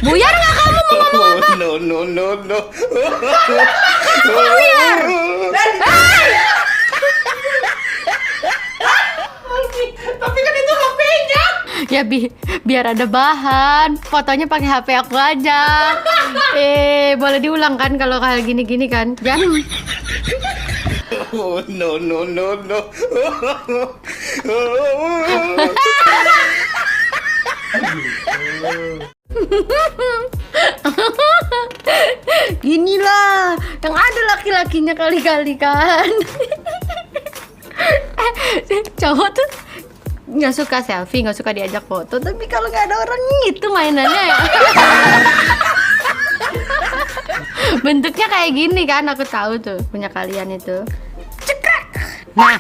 Buyar nggak kamu mau ngomong apa? No, no, no, no. Buyar. Tapi kan itu HP-nya. Ya biar ada bahan. Fotonya pakai HP aku aja. Boleh diulang kan kalau kayak gini-gini kan? Jangan. Oh, no, no, no, no. Inilah yang ada laki-lakinya kali-kali kan. Cowok tuh nggak suka selfie, nggak suka diajak foto, tapi kalau nggak ada orang itu mainannya ya. Bentuknya kayak gini kan, aku tahu tuh punya kalian itu. Cekrek. Nah.